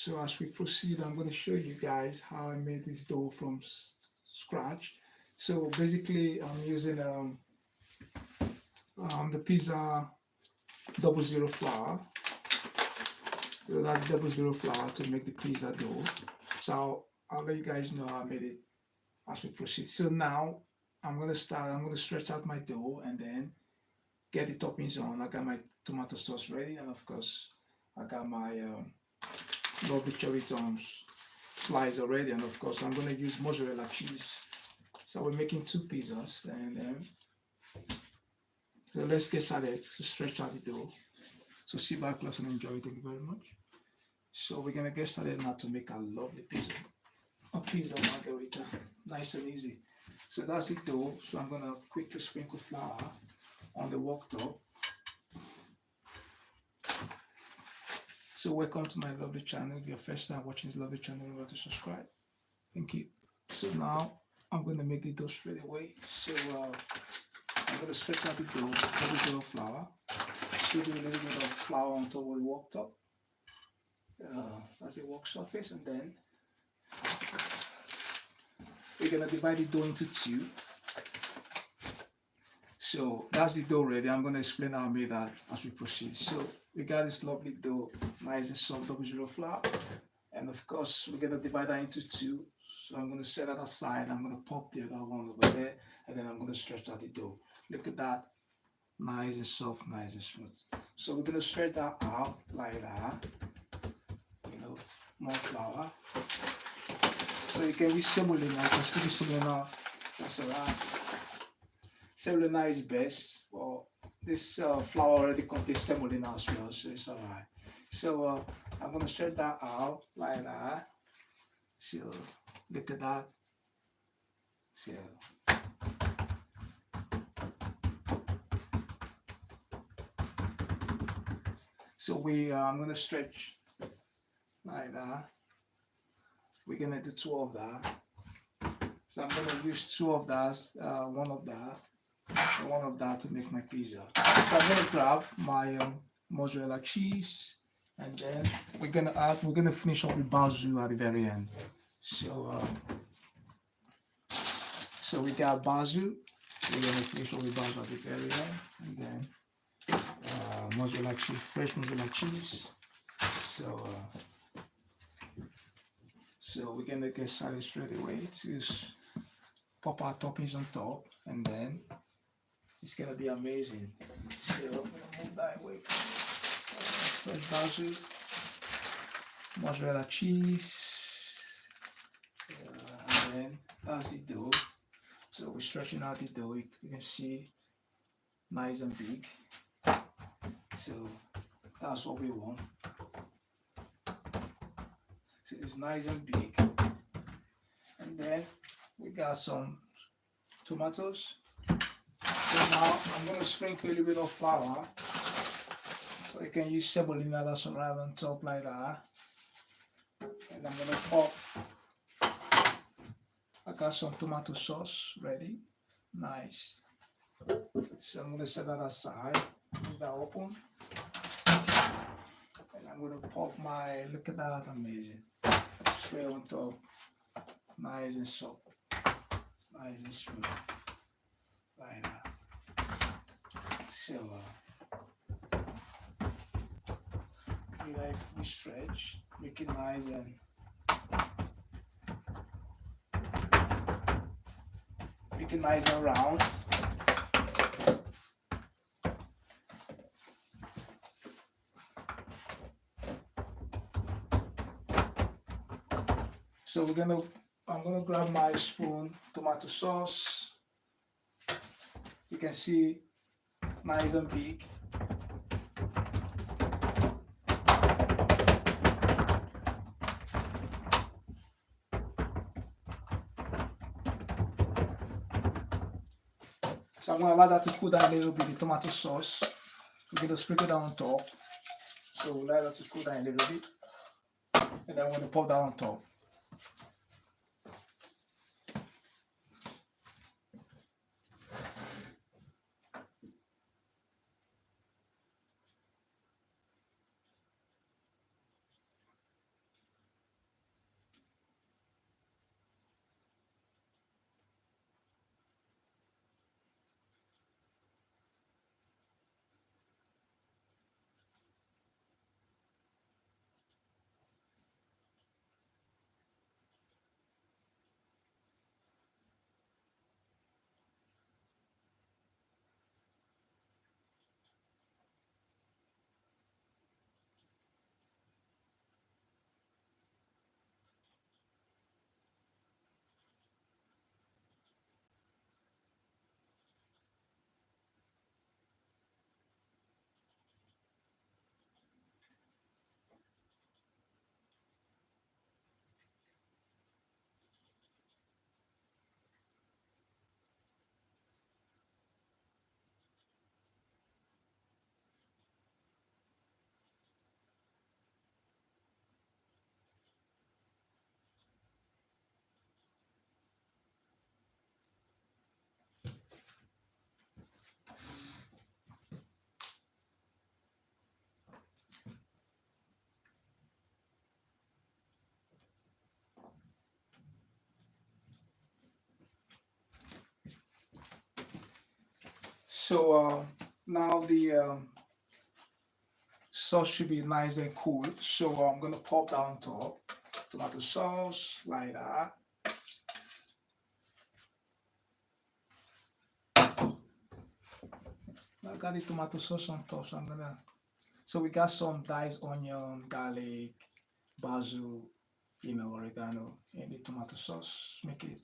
So as we proceed, I'm going to show you guys how I made this dough from scratch. So basically, I'm using the pizza 00 flour. So that's 00 flour to make the pizza dough. So I'll let you guys know how I made it as we proceed. So now I'm going to start. I'm going to stretch out my dough and then get the toppings on. I got my tomato sauce ready, and of course, I got my lovely cherry toms slice already, and of course I'm going to use mozzarella cheese. So we're making two pizzas, and so let's get started to stretch out the dough. So sit back, close, and enjoy. Thank you very much. So we're gonna get started now to make our lovely pizza, a pizza margherita, nice and easy. So that's it dough. So I'm gonna quickly sprinkle flour on the worktop. So welcome to my lovely channel. If you're first time watching this lovely channel, remember to subscribe. Thank you. So now I'm going to make the dough straight away. So I'm going to stretch out the dough, a little bit of flour. So do a little bit of flour on top of the worktop. That's the work surface, and then we're going to divide the dough into two. So that's the dough ready. I'm going to explain how I made that as we proceed. So we got this lovely dough, nice and soft 00 flour, and of course we're going to divide that into two. So I'm going to set that aside. I'm going to pop the other one over there, and then I'm going to stretch out the dough. Look at that, nice and soft, nice and smooth. So we're going to stretch that out like that. You know, more flour. So you can use semolina. I can speak semolina. That's alright. Semolina is best. Well, this flour already contains semolina as well, so it's alright. So I'm gonna stretch that out like that. So look at that. So I'm gonna stretch like that. We're gonna do two of that. So I'm gonna use two of that, one of that, and one of that to make my pizza. So I'm gonna grab my mozzarella cheese, and then we're gonna finish up with basil at the very end. So so we got basil. We're gonna finish up with basil at the very end, and then mozzarella cheese, fresh mozzarella cheese. So we're gonna get started straight away to pop our toppings on top, and then it's gonna be amazing. So I'm gonna move that away. Fresh basil, mozzarella cheese, and then that's the dough. So we're stretching out the dough. You can see nice and big. So that's what we want. So it's nice and big. And then we got some tomatoes. So now I'm going to sprinkle a little bit of flour. So you can use semolina that's right on top like that. And I'm going to pop. I got some tomato sauce ready. Nice. So I'm going to set that aside. Leave that open. And I'm going to pop my, look at that, amazing. Straight on top. Nice and soft. Nice and smooth. Like that. So, we stretch, make it nice and round. So I'm gonna grab my spoon, tomato sauce. You can see nice and big. So I'm gonna allow that to cool down a little bit, the tomato sauce. We're gonna sprinkle that on top. So we'll allow that to cool down a little bit. And then I'm gonna pour that on top. So now the sauce should be nice and cool. So I'm gonna pop that on top. Tomato sauce like that. I got the tomato sauce on top, so I'm gonna. So we got some diced onion, garlic, basil, oregano, and the tomato sauce. Make it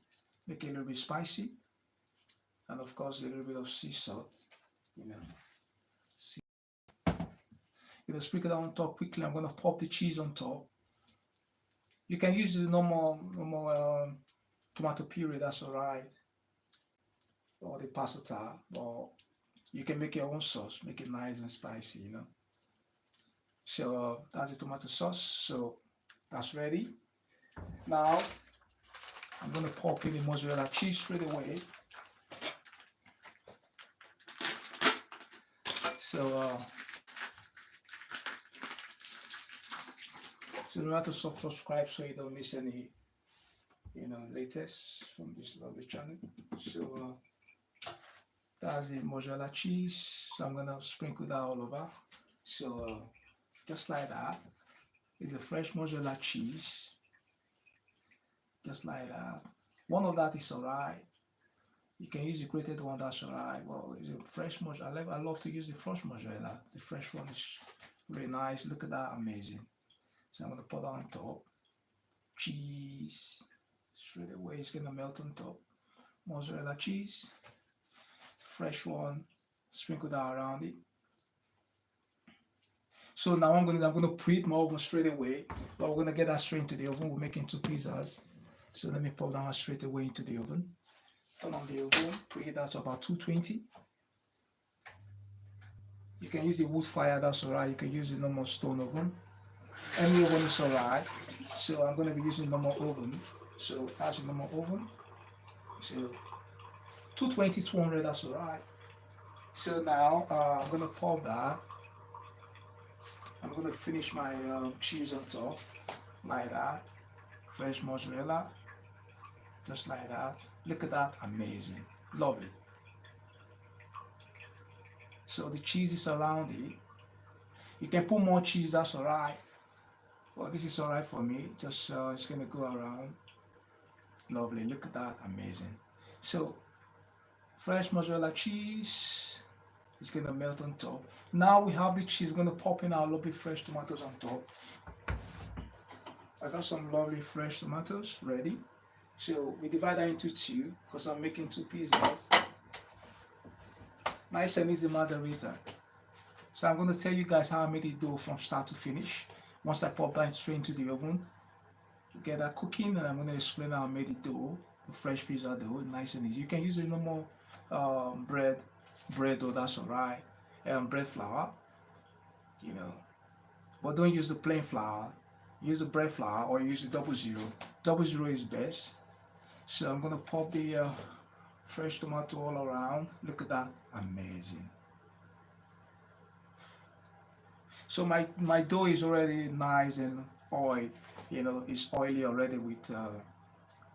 a little bit spicy, and of course a little bit of sea salt. You know, sea. Sprinkle that on top quickly. I'm gonna pop the cheese on top. You can use the normal tomato puree. That's alright, or the pasta, or you can make your own sauce. Make it nice and spicy. So that's the tomato sauce. So that's ready. Now I'm gonna pop in the mozzarella cheese straight away. So remember to subscribe so you don't miss any latest from this lovely channel. So that's the mozzarella cheese. So I'm gonna sprinkle that all over. So just like that. It's a fresh mozzarella cheese. Just like that. One of that is alright. You can use the grated one, that's alright. Well, it's a fresh mozzarella. I love to use the fresh mozzarella. The fresh one is really nice. Look at that, amazing. So I'm gonna put that on top. Cheese. Straight away, it's gonna melt on top. Mozzarella cheese. Fresh one. Sprinkle that around it. So now I'm gonna preheat my oven straight away. But we're gonna get that straight into the oven. We're making 2 pizzas. So let me put that one straight away into the oven. Turn on the oven, preheat that to about 220. You can use the wood fire, that's alright. You can use the normal stone oven. Any oven is alright. So I'm gonna be using normal oven. So that's the normal oven. So 220, 200, that's alright. So now I'm gonna pop that. I'm gonna finish my cheese on top, like that. Fresh mozzarella, just like that. Look at that, amazing, lovely. So the cheese is around it. You can put more cheese, that's alright. Well, this is alright for me. Just it's gonna go around. Lovely, look at that, amazing. So fresh mozzarella cheese is gonna melt on top. Now we have the cheese. We're gonna pop in our lovely fresh tomatoes on top. I got some lovely fresh tomatoes ready. So we divide that into 2 because I'm making 2 pizzas. Nice and easy margherita. So I'm going to tell you guys how I made the dough from start to finish. Once I pop that straight into the oven, get that cooking, and I'm going to explain how I made the dough, the fresh pizza dough, nice and easy. You can use the normal bread dough, that's alright, bread flour, but don't use the plain flour. Use the bread flour or use the 00. 00 is best. So I'm gonna pop the fresh tomato all around. Look at that, amazing. So my dough is already nice and oiled. It's oily already with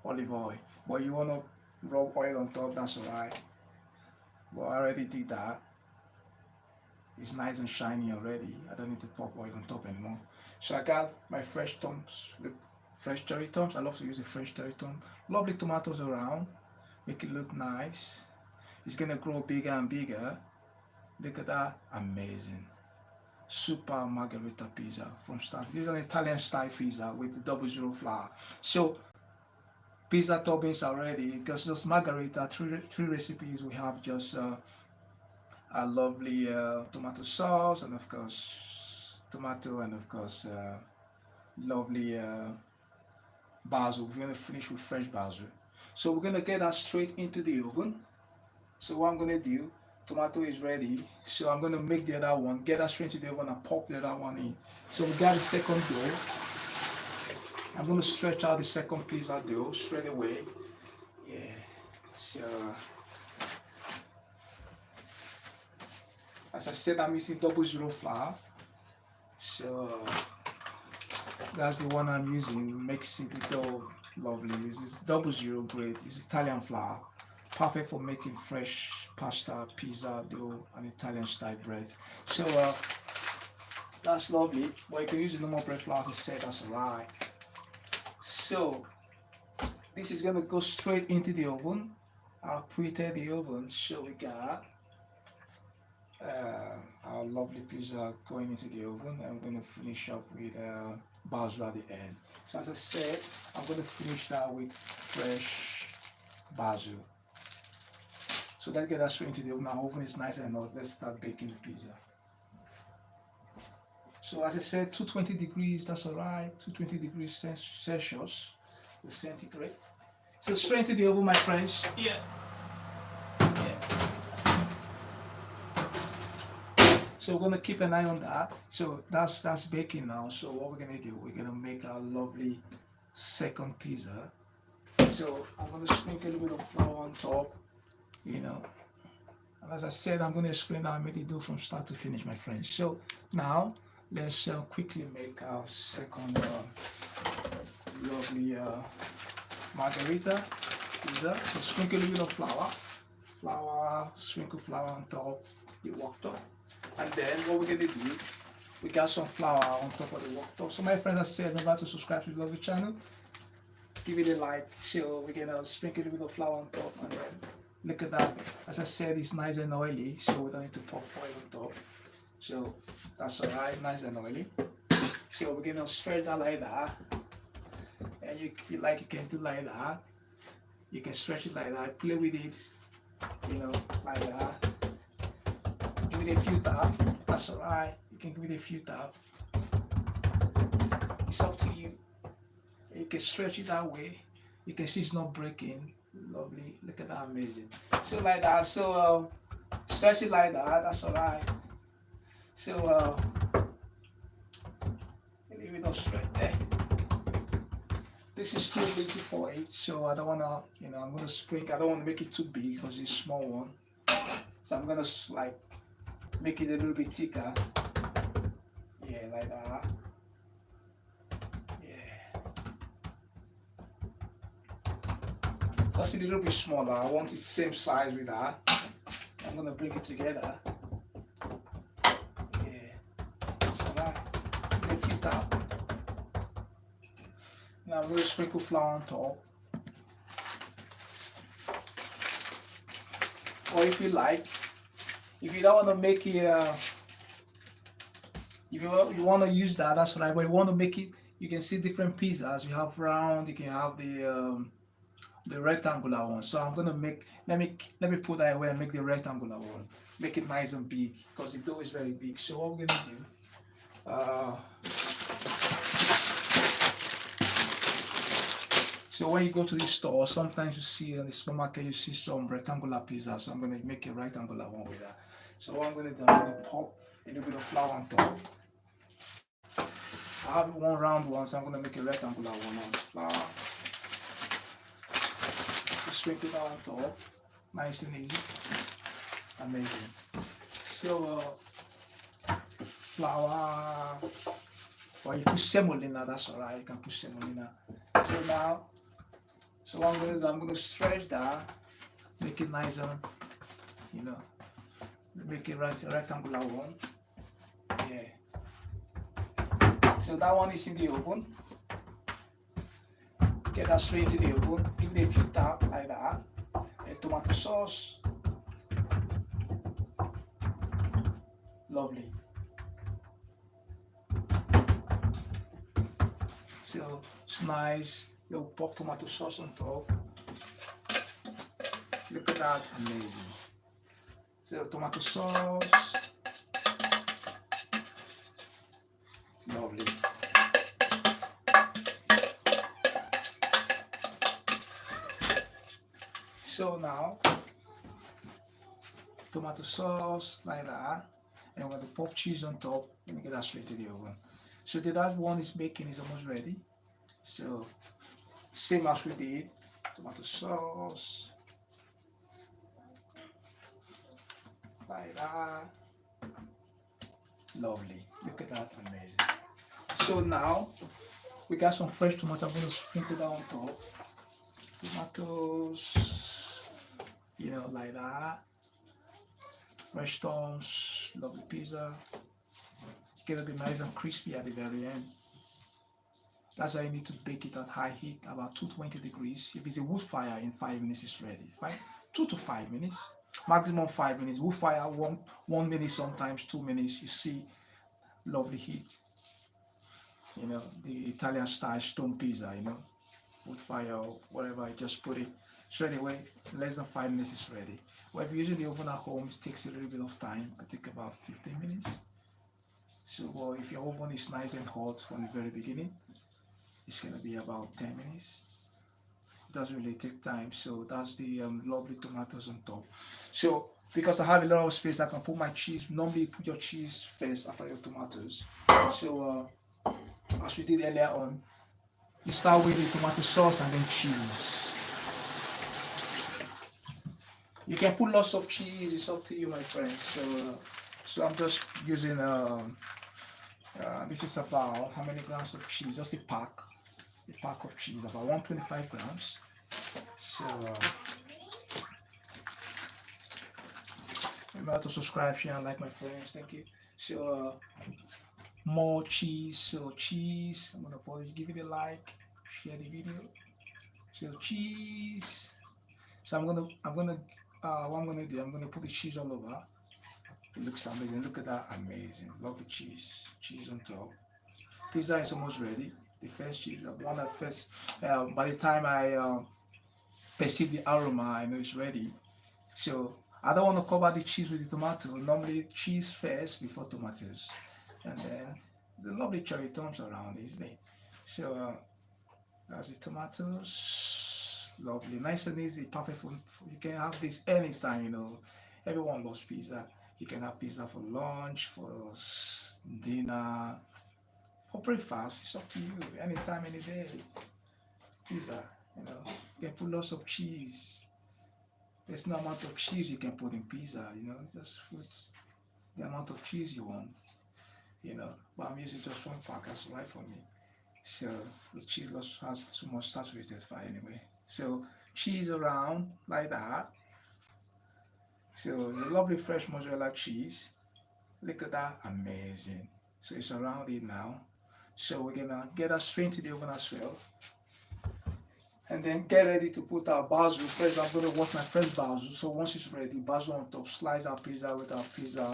olive oil. But you wanna rub oil on top, that's alright. But I already did that. It's nice and shiny already. I don't need to pop oil on top anymore. So I got my fresh toms, look, fresh cherry toms. I love to use the fresh cherry tom. Lovely tomatoes around, make it look nice. It's gonna grow bigger and bigger. Look at that, amazing. Super margherita pizza from start. This is an Italian style pizza with the 00 flour. So pizza toppings are ready because just margherita, three recipes. We have just a lovely tomato sauce, and of course tomato, and of course lovely basil. We're gonna finish with fresh basil. So we're gonna get that straight into the oven. So what I'm gonna do, tomato is ready. So I'm gonna make the other one, get that straight into the oven and pop the other one in. So we got the second dough. I'm gonna stretch out the second pizza dough straight away. Yeah. So as I said, I'm using 00 flour. So that's the one I'm using. Makes it the dough lovely. This is 00 grade. It's Italian flour, perfect for making fresh pasta, pizza dough, and Italian style bread. So that's lovely. But you can use the normal bread flour to set, that's alright. So this is gonna go straight into the oven. I've preheated the oven, so we got our lovely pizza going into the oven. I'm going to finish up with basil at the end. So as I said, I'm going to finish that with fresh basil. So let's get that straight into the oven. Our oven is nice and hot. Let's start baking the pizza. So as I said, 220 degrees, that's alright. 220 degrees Celsius, the centigrade. So straight into the oven, my friends. Yeah. So we're gonna keep an eye on that. So that's baking now. So what we're gonna do, we're gonna make our lovely second pizza. So I'm gonna sprinkle a little bit of flour on top, you know. And as I said, I'm gonna explain how I made it do from start to finish, my friends. So now let's quickly make our second lovely margherita pizza. So sprinkle a little bit of flour, sprinkle flour on top, the wok top. And then what we're gonna do, we got some flour on top of the wok top. So my friends, I said, remember to subscribe to the lovely channel, give it a like. So we're gonna sprinkle a little bit of flour on top, and then look at that. As I said, it's nice and oily, so we don't need to pop oil on top. So that's alright, nice and oily. So we're gonna stretch that like that, and you feel like you can do like that. You can stretch it like that, play with it, you know, like that. Give it a few taps, that's alright. You can give it a few taps. It's up to you. You can stretch it that way. You can see it's not breaking. Lovely. Look at that, amazing. So like that. So stretch it like that. That's alright. So leave it up straight there. This is too big for it, so I don't wanna, you know, I'm gonna sprinkle. I don't wanna make it too big because it's a small one. So I'm gonna like make it a little bit thicker. Yeah, like that. Yeah. Just a little bit smaller. I want it same size with that. I'm gonna bring it together. Yeah. So now, a few taps. Now I'm gonna sprinkle flour on top. Or if you like, if you don't want to make it, if you want to use that, that's right. But you want to make it, you can see different pizzas. You have round, you can have the rectangular one. So I'm gonna make. Let me put that away and make the rectangular one. Make it nice and big because the dough is very big. So what we're gonna do. So when you go to the store, sometimes you see in the supermarket, you see some rectangular pizza. So I'm going to make a rectangular one with that. So what I'm going to do, I'm going to pop a little bit of flour on top. I have one round one, so I'm going to make a rectangular one on flour. Just sprinkle it on top. Nice and easy. Amazing. So flour, or you put semolina, that's alright. You can put semolina. So now, so what I'm going to stretch that, make it nice and, you know, make it rectangular one. Yeah. So that one is in the oven. Get that straight into the oven. Give it a few taps like that. And tomato sauce. Lovely. So it's nice. Little pop tomato sauce on top. Look at that, amazing. So tomato sauce. Lovely. So now, tomato sauce like that. And we're going to pop cheese on top. Let me get that straight to the oven. So that one is baking, is almost ready. So same as we did, tomato sauce, like that. Lovely. Look at that, amazing. So now we got some fresh tomatoes. I'm going to sprinkle that on top. Tomatoes, you know, like that. fresh toms, lovely pizza. It's gonna be nice and crispy at the very end. That's why you need to bake it at high heat, about 220 degrees. If it's a wood fire, in 5 minutes it's ready. 2 to 5 minutes, maximum 5 minutes. Wood fire, 1 minute, sometimes 2 minutes. You see, lovely heat. You know, the Italian style stone pizza. You know, wood fire or whatever. You just put it straight away. Less than 5 minutes is ready. Well, if you're using the oven at home, it takes a little bit of time. It could take about 15 minutes. So, well, if your oven is nice and hot from the very beginning, it's gonna be about 10 minutes. It doesn't really take time. So that's the lovely tomatoes on top. So because I have a lot of space, I can put my cheese. Normally you put your cheese first after your tomatoes. So as we did earlier on, you start with the tomato sauce and then cheese. You can put lots of cheese, it's up to you, my friend. So I'm just using this is about how many grams of cheese? Just a pack of cheese, about 125 grams. So remember to subscribe, share, and like, my friends. Thank you. So more cheese. So cheese. I'm gonna give it a like, share the video. So cheese. So what I'm gonna do, I'm gonna put the cheese all over. It looks amazing. Look at that, amazing. Love the cheese. Cheese on top. Pizza is almost ready. The first cheese, the one that first. By the time I perceive the aroma, I know it's ready. So I don't want to cover the cheese with the tomato. Normally cheese first before tomatoes, and then there's a lovely cherry toms around, isn't it? So that's the tomatoes. Lovely, nice and easy, perfect for. You can have this anytime. You know, everyone loves pizza. You can have pizza for lunch, for dinner, for breakfast. It's up to you. Anytime, any day. Pizza. You know, you can put lots of cheese. There's no amount of cheese you can put in pizza. You know, just put the amount of cheese you want. You know, but I'm using just one pack. That's right for me. So the cheese has too much saturated fat anyway. So cheese around like that. So the lovely fresh mozzarella cheese. Look at that, amazing. So it's around it now. So we're gonna get that straight into the oven as well. And then get ready to put our basil. First I'm gonna wash my fresh basil. So once it's ready, basil on top, slice our pizza with our pizza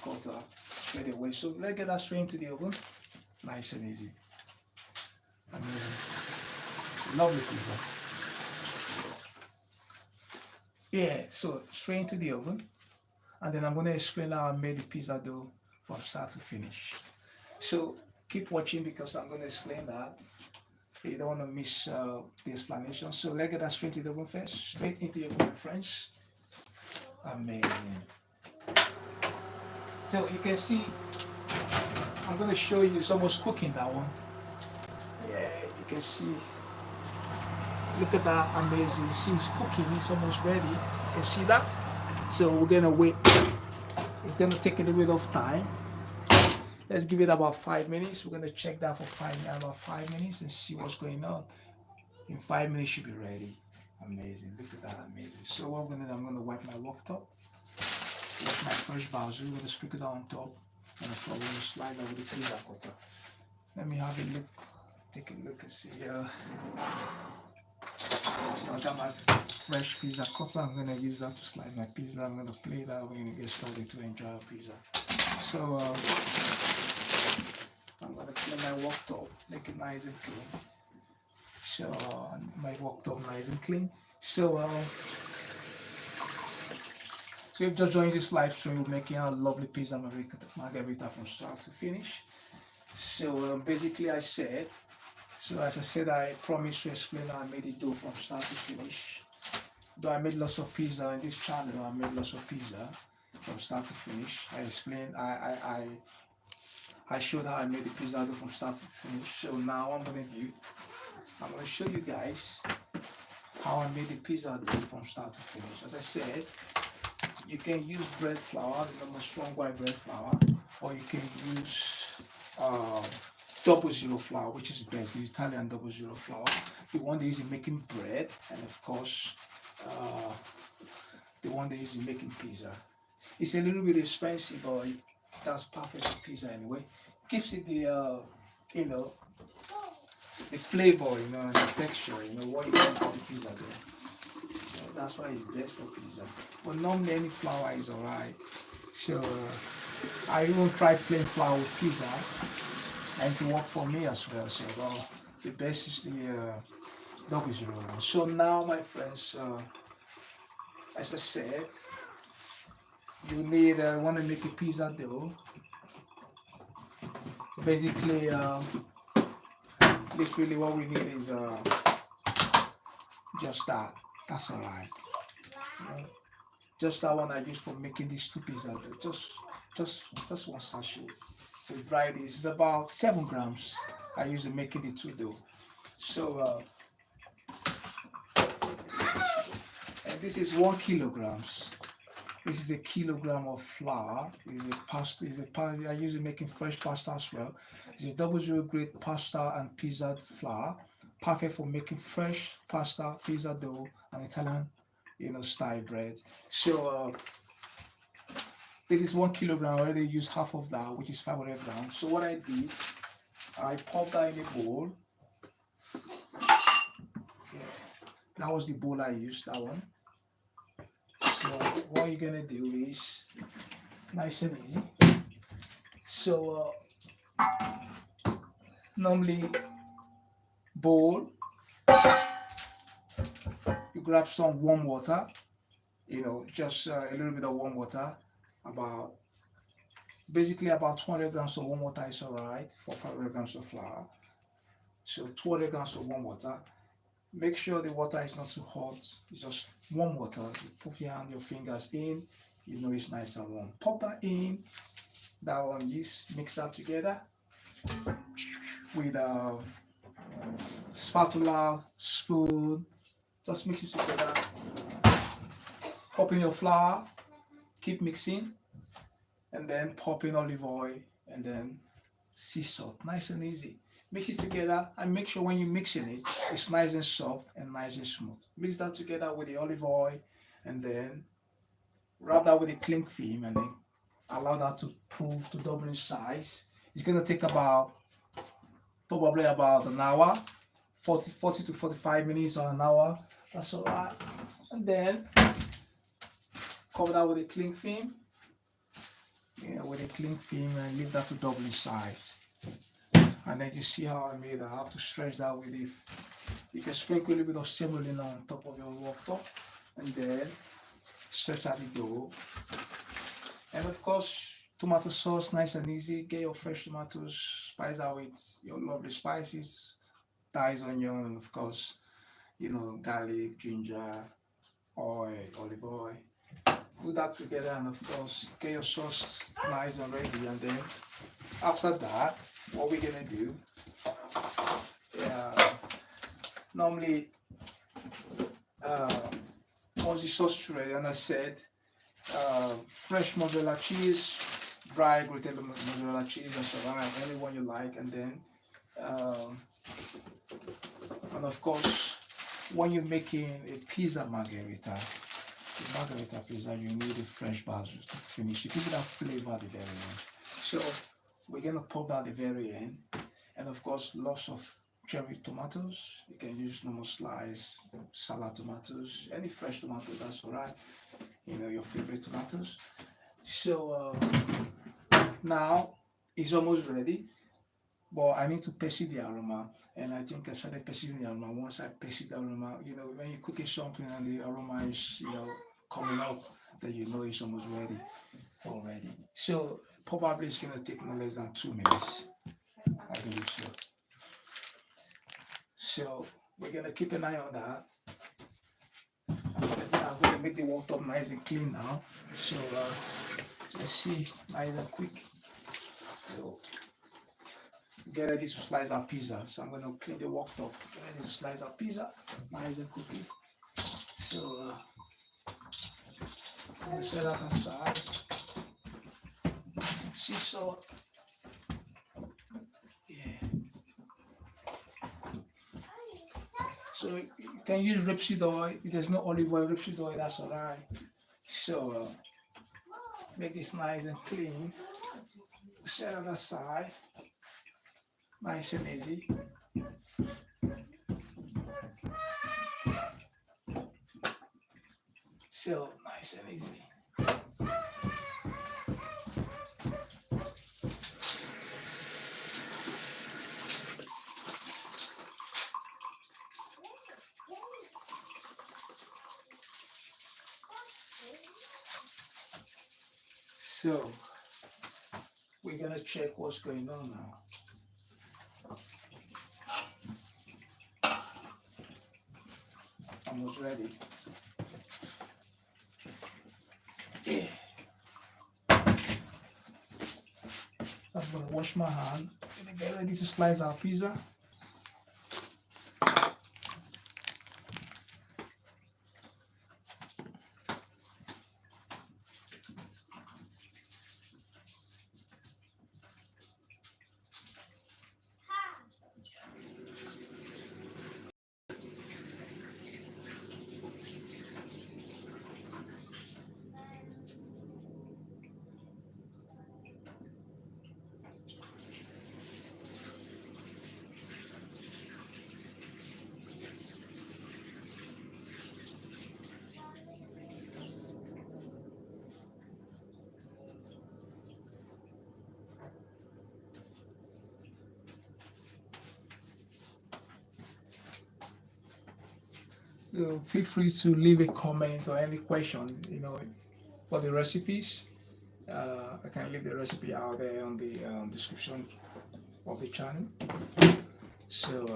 cutter straight away. So let's get that straight into the oven. Nice and easy. Amazing. Lovely pizza. Yeah, so straight into the oven. And then I'm going to explain how I made the pizza dough from start to finish. So keep watching because I'm going to explain that. You don't want to miss the explanation. So let's get that straight into the oven first. Straight into the oven, my friends. Amazing. So you can see, I'm going to show you, it's almost cooking, that one. Yeah, you can see. Look at that, amazing. See, it's cooking, it's almost ready. You can see that? So we're gonna wait. It's gonna take a little bit of time. Let's give it about 5 minutes. We're gonna check that for about 5 minutes and see what's going on. In 5 minutes, should be ready. Amazing. Look at that, amazing. So what I'm gonna do, I'm gonna wipe my wok top. Wipe my fresh basil. We're gonna sprinkle that on top, and I'm gonna slide over the pizza cutter. Let me have a look. Take a look and see. So I got my fresh pizza cutter. I'm gonna use that to slice my pizza. I'm gonna plate that. We're gonna get started to enjoy our pizza. So I'm gonna clean my wok top, make it nice and clean. So my wok top nice and clean. So so if just joined this live stream, we're making a lovely pizza margherita from start to finish. So basically, so as I said, I promised to explain how I made the dough from start to finish. Though I made lots of pizza in this channel, I made lots of pizza from start to finish. I explained, I showed how I made the pizza dough from start to finish. So now what I'm gonna do, I'm gonna show you guys how I made the pizza dough from start to finish. As I said, you can use bread flour, the normal strong white bread flour, or you can use 00 flour, which is best, the Italian 00 flour, the one they use in making bread, and of course the one they use in making pizza. It's a little bit expensive, but that's perfect for pizza anyway. Gives it the you know, the flavor, and the texture, what you want for the pizza there. So that's why it's best for pizza. But normally any flour is alright. So I even tried plain flour with pizza, and it worked for me as well. So the best is the double zero one. So now, my friends, as I said, you need want to make a pizza dough. Basically, literally what we need is just that. That's alright. Just that one I use for making these two pizza dough. Just one sachet. To dry this is about 7 grams. I use to making the two dough. So and this is 1 kilograms. This is a kilogram of flour. Is a pasta. Is a pasta. I use it making fresh pasta as well. It's a double zero grade pasta and pizza flour, perfect for making fresh pasta, pizza dough, and Italian, style bread. So this is 1 kilogram. I already used half of that, which is 500 grams. So what I did, I popped that in a bowl. Yeah, that was the bowl I used. That one. So what you're gonna do is nice and easy. So normally bowl, you grab some warm water, just a little bit of warm water, basically about 200 grams of warm water is alright for 500 grams of flour. So 200 grams of warm water. Make sure the water is not too hot. It's just warm water. You put your fingers in, it's nice and warm. Pop that in, that one, mix that together with a spatula, spoon. Just mix it together. Pop in your flour, keep mixing, and then pop in olive oil, and then sea salt. Nice and easy. Mix it together, and make sure when you're mixing it, it's nice and soft and nice and smooth. Mix that together with the olive oil, and then wrap that with a cling film, and then allow that to prove to double in size. It's going to take probably about an hour, 40 to 45 minutes or an hour. That's all right. And then cover that with a cling film. With a cling film, and leave that to double in size. And then you see how I made it. I have to stretch that with it. You can sprinkle a little bit of semolina on top of your worktop, and then stretch out the dough. And of course, tomato sauce, nice and easy. Get your fresh tomatoes, spice that with your lovely spices, diced onion, and of course, garlic, ginger, oil, olive oil. Put that together, and of course, get your sauce nice and ready. And then after that, what we're gonna do, normally once the sauce is ready, and I said fresh mozzarella cheese, dry grated mozzarella cheese, that's alright, anyone you like. And then and of course, when you're making a pizza margherita, the margherita pizza, you need a fresh basil to finish it. Give it that flavor at the very end. So we're gonna pop that at the very end, and of course, lots of cherry tomatoes. You can use normal slice, salad tomatoes, any fresh tomato, that's alright. Your favorite tomatoes. So now it's almost ready, but I need to perceive the aroma, and I think I started perceiving the aroma. Once I perceive the aroma, when you're cooking something and the aroma is, coming up, then it's almost ready already. So probably it's gonna take no less than 2 minutes, I believe so. So we're gonna keep an eye on that. I'm gonna make the worktop nice and clean now. So let's see, nice and quick. So get ready to slice our pizza. So I'm gonna clean the worktop. Get ready to slice our pizza nice and quickly. So I'm gonna set that aside. Sea salt. Yeah. So you can use rapeseed oil. If there's no olive oil, rapeseed oil, that's alright. So Make this nice and clean. Set it aside. Nice and easy. So nice and easy. So we're gonna check what's going on now. Almost ready. Yeah. I'm gonna wash my hand. Gonna get ready to slice our pizza. Feel free to leave a comment or any question, for the recipes. I can leave the recipe out there on the description of the channel. So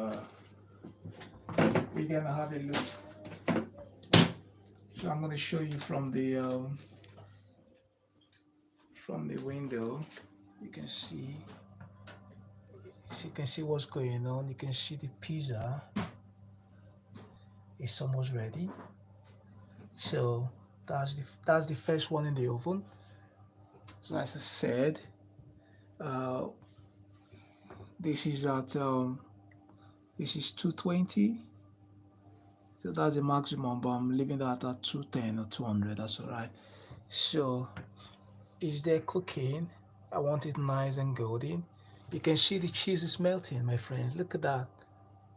we're gonna have a look. So I'm gonna show you from the window. You can see. So you can see what's going on. You can see the pizza. It's almost ready. So that's the first one in the oven. So as I said, this is at this is 220. So that's the maximum, but I'm leaving that at 210 or 200. That's all right. So it's there cooking. I want it nice and golden. You can see the cheese is melting, my friends. Look at that.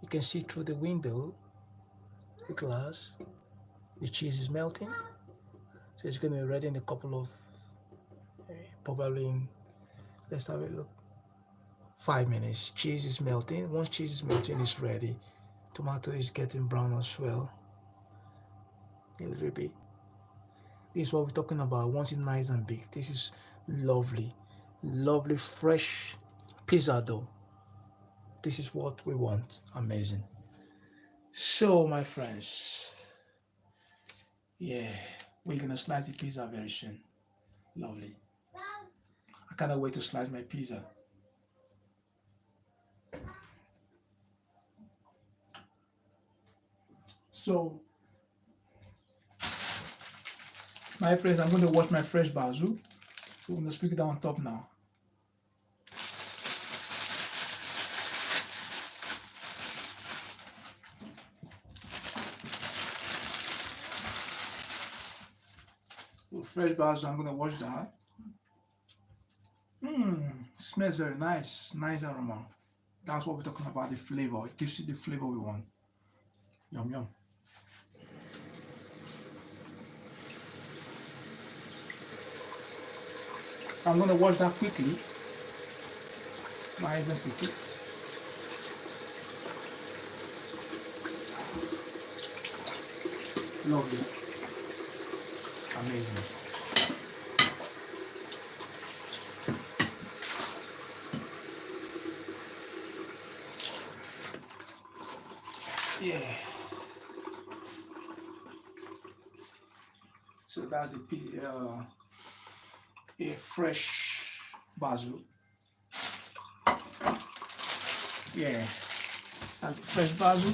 You can see through the window, the glass. The cheese is melting. So it's going to be ready in a couple of, probably in, let's have a look, 5 minutes. Cheese is melting. Once cheese is melting, it's ready. Tomato is getting brown as well. A little bit. This is what we're talking about. Once it's nice and big. This is lovely. Lovely, fresh pizza dough. This is what we want. Amazing. So, my friends, yeah, we're gonna slice the pizza very soon. Lovely. I cannot wait to slice my pizza. So, my friends, I'm going to wash my fresh basil. So I'm going to speak it on top now. So fresh basil, I'm going to wash that. Smells very nice. Nice aroma. That's what we're talking about, the flavor. It gives you the flavor we want. Yum, yum. I'm going to wash that quickly. Nice and quickly. Lovely. Amazing. Yeah. So that's the a fresh basil. Yeah, that's the fresh basil.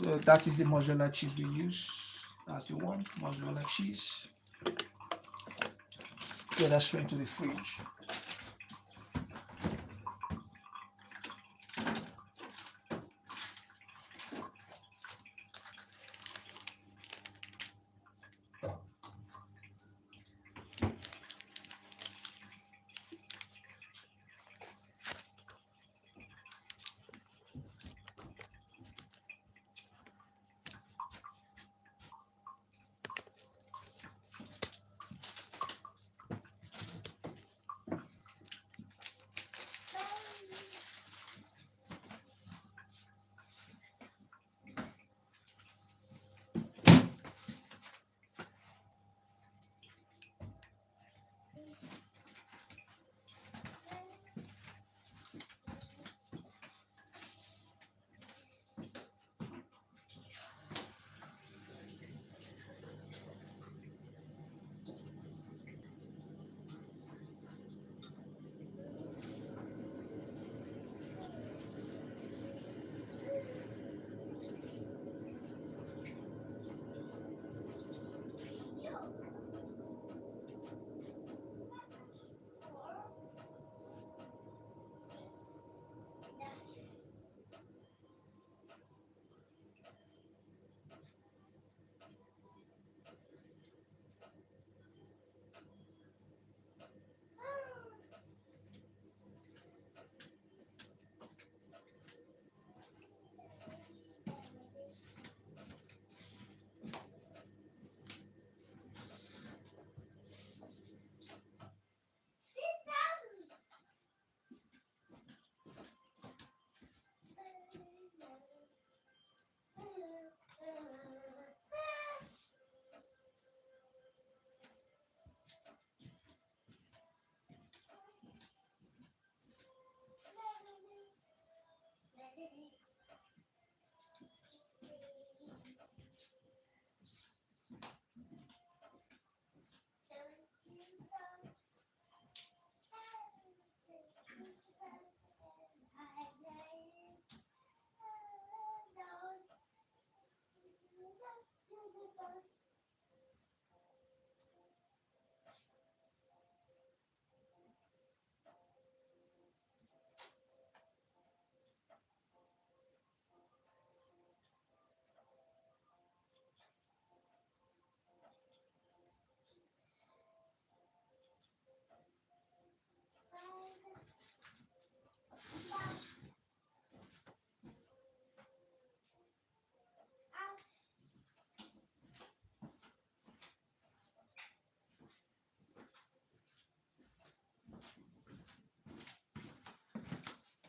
So that is the mozzarella cheese we use. That's the one, mozzarella cheese. Get that straight into the fridge.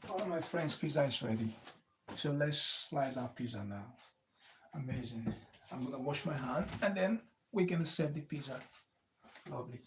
All my friends, pizza is ready. So let's slice our pizza now. Amazing. I'm gonna wash my hand and then we're gonna serve the pizza. Lovely.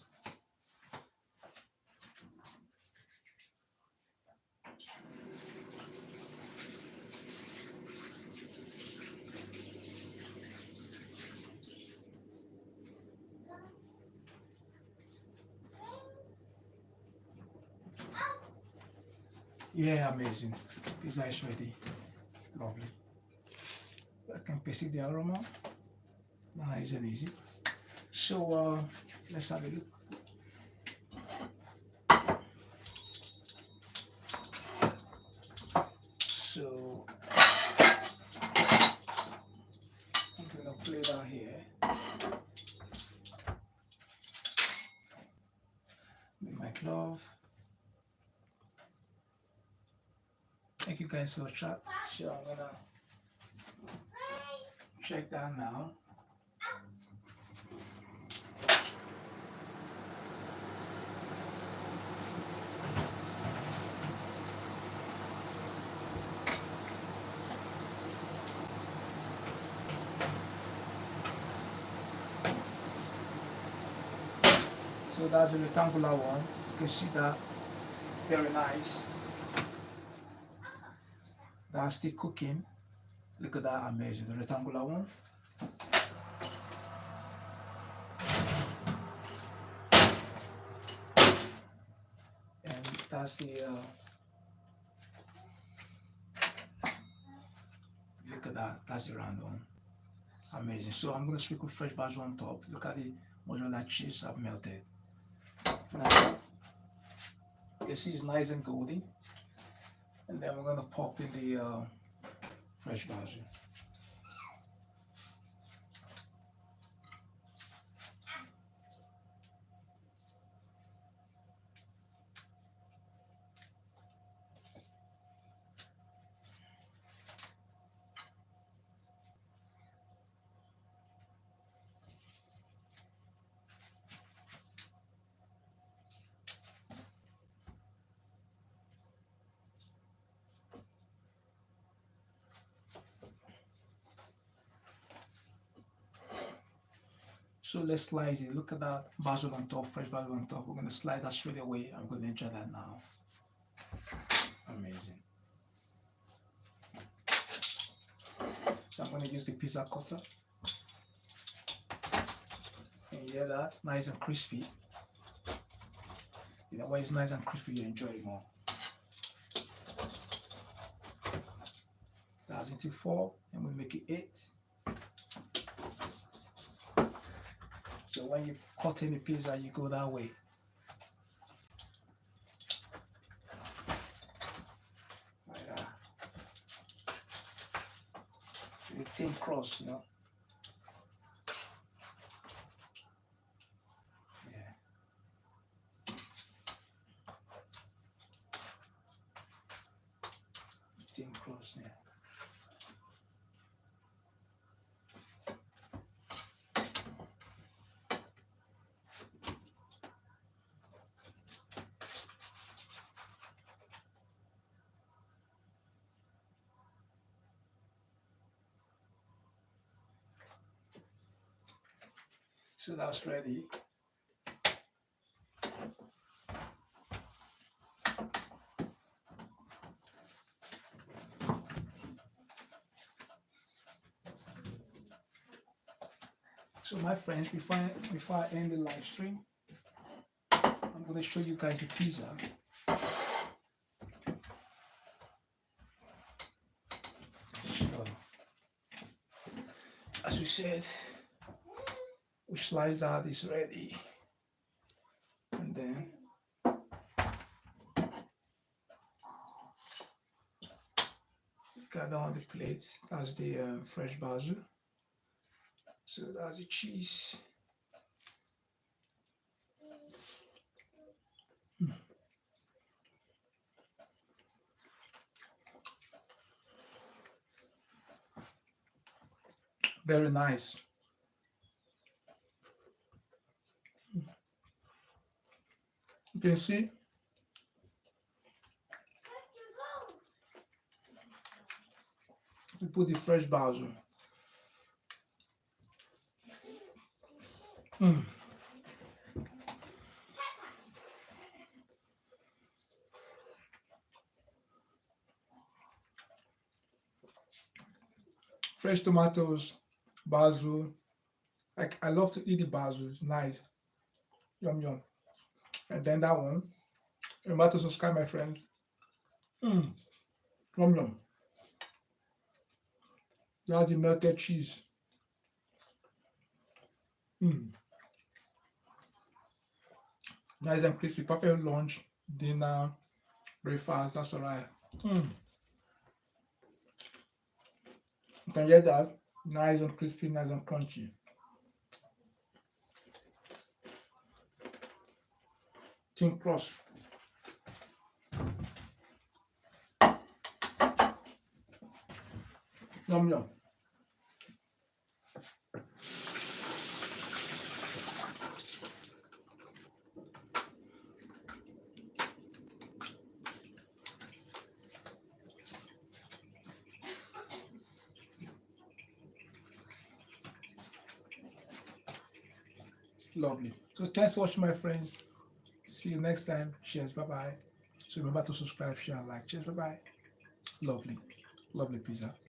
Yeah, amazing. Pizza is ready. Lovely. I can perceive the aroma. Nice and easy. So let's have a look. So I'm gonna play that here with my glove. Thank you guys for the chat. So I'm gonna check that now. So that's a rectangular one. You can see that, very nice. That's still cooking. Look at that, amazing. The rectangular one. And that's the, look at that, that's the round one. Amazing. So I'm gonna sprinkle fresh basil on top. Look at the mozzarella cheese I've melted. Now, you can see it's nice and golden. And then we're gonna pop in the fresh basil. So let's slice it. Look at that basil on top, fresh basil on top. We're gonna slice that straight away. I'm gonna enjoy that now. Amazing. So I'm gonna use the pizza cutter. And you hear that? Nice and crispy. You know, when it's nice and crispy, you enjoy it more. That's into 4, and we'll make it 8. So when you cut in the pizza, you go that way. Like that. The thin crust, you know. Yeah. Thin crust, yeah. So that's ready. So my friends, before I end the live stream, I'm gonna show you guys the pizza. So, as we said, we slice that, it's ready. And then got on the plate. That's the fresh basil. So that's the cheese. Very nice. You can see we put the fresh basil. Fresh tomatoes, basil. Like, I love to eat the basil. It's nice. Yum yum. And then that one. Remember to subscribe, my friends. Yum yum. That's the melted cheese. Nice and crispy. Perfect lunch, dinner, breakfast. That's alright. You can get that. Nice and crispy, nice and crunchy. Thin crust. Yum yum. Lovely. So thanks for watching, my friends. See you next time. Cheers. Bye bye. So remember to subscribe, share, and like. Cheers. Bye bye. Lovely. Lovely pizza.